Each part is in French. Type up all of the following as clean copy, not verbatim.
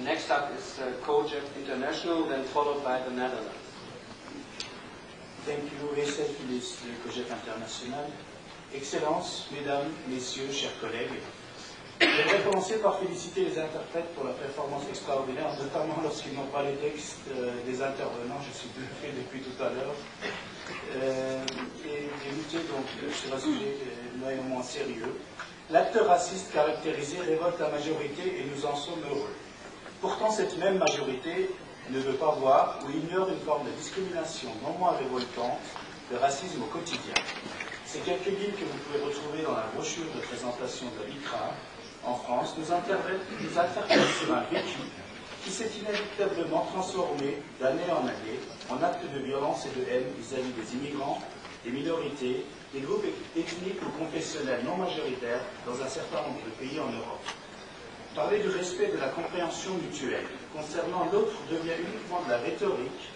Next up is Kojak International, then followed by the Netherlands. Thank you, Estelle Phillis de Kojak International. Excellences, Mesdames, Messieurs, chers collègues, j'aimerais commencer par féliciter les interprètes pour leur performance extraordinaire, notamment lorsqu'ils n'ont pas les textes des intervenants, je suis bluffé depuis tout à l'heure, et lutter donc sur un sujet néanmoins sérieux. L'acte raciste caractérisé révolte la majorité et nous en sommes heureux. Pourtant, cette même majorité ne veut pas voir ou ignore une forme de discrimination non moins révoltante, le racisme au quotidien. Ces quelques lignes que vous pouvez retrouver dans la brochure de présentation de l'ICRA en France nous interpellent sur un vécu qui s'est inévitablement transformé d'année en année en actes de violence et de haine vis-à-vis des immigrants, des minorités, des groupes ethniques ou confessionnels non majoritaires dans un certain nombre de pays en Europe. Parler du respect et de la compréhension mutuelle concernant l'autre devient uniquement de la rhétorique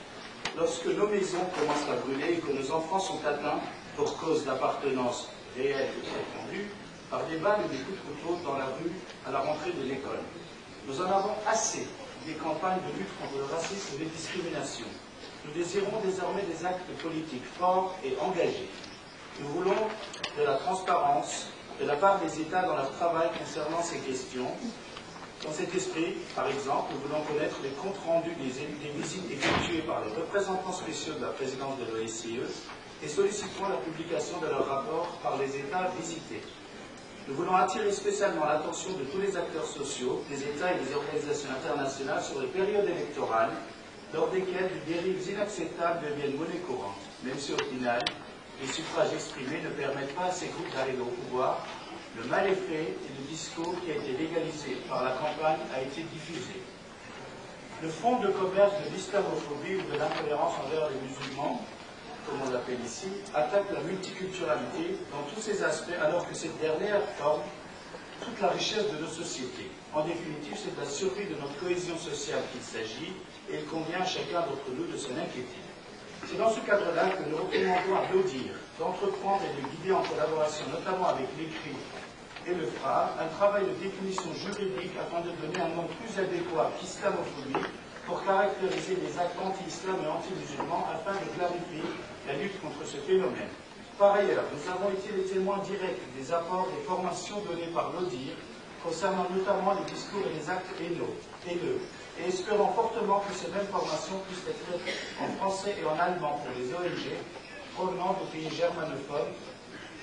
lorsque nos maisons commencent à brûler et que nos enfants sont atteints pour cause d'appartenance réelle ou prétendue par des balles ou des coups de couteau dans la rue à la rentrée de l'école. Nous en avons assez des campagnes de lutte contre le racisme et les discriminations. Nous désirons désormais des actes politiques forts et engagés. Nous voulons de la transparence de la part des États dans leur travail concernant ces questions. Dans cet esprit, par exemple, nous voulons connaître les comptes rendus des visites effectuées par les représentants spéciaux de la présidence de l'OSCE et sollicitons la publication de leurs rapports par les États visités. Nous voulons attirer spécialement l'attention de tous les acteurs sociaux, des États et des organisations internationales sur les périodes électorales, lors desquelles des dérives inacceptables deviennent monnaie courante, même si au final, les suffrages exprimés ne permettent pas à ces groupes d'arriver au pouvoir. Le mal est fait et le discours qui a été légalisé par la campagne a été diffusé. Le fonds de commerce de l'islamophobie ou de l'intolérance envers les musulmans, comme on l'appelle ici, attaque la multiculturalité dans tous ses aspects, alors que cette dernière forme toute la richesse de nos sociétés. En définitive, c'est de la survie de notre cohésion sociale qu'il s'agit, et il convient à chacun d'entre nous de s'en inquiéter. C'est dans ce cadre-là que nous recommandons à l'ODIHR d'entreprendre et de guider en collaboration, notamment avec l'ECRI et le FRA, un travail de définition juridique afin de donner un nom plus adéquat qu'islamophobie pour caractériser les actes anti-islam et anti-musulmans afin de clarifier la lutte contre ce phénomène. Par ailleurs, nous avons été les témoins directs des apports des formations données par l'ODIHR concernant notamment les discours et les actes haineux, et espérons fortement que ces mêmes formations puissent être faites en français et en allemand pour les ONG provenant de pays germanophones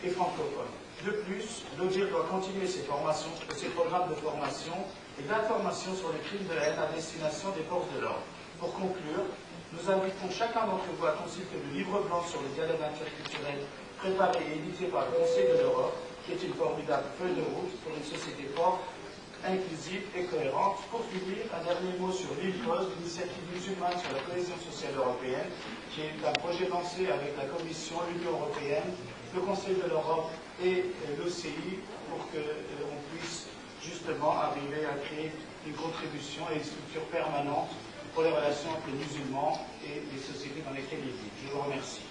et francophones. De plus, l'ODIHR doit continuer ses formations, ses programmes de formation et d'information sur les crimes de la haine à destination des forces de l'ordre. Pour conclure, nous invitons chacun d'entre vous à consulter le livre blanc sur le dialogue interculturel préparé et édité par le Conseil de l'Europe, qui est une formidable feuille de route pour une société forte, inclusive et cohérente. Pour finir, un dernier mot sur l'ILCOS, l'initiative musulmane sur la cohésion sociale européenne, qui est un projet lancé avec la Commission, l'Union européenne, le Conseil de l'Europe et l'OCI pour qu'on puisse justement arriver à créer une contribution et une structure permanente pour les relations entre les musulmans et les sociétés dans lesquelles ils vivent. Je vous remercie.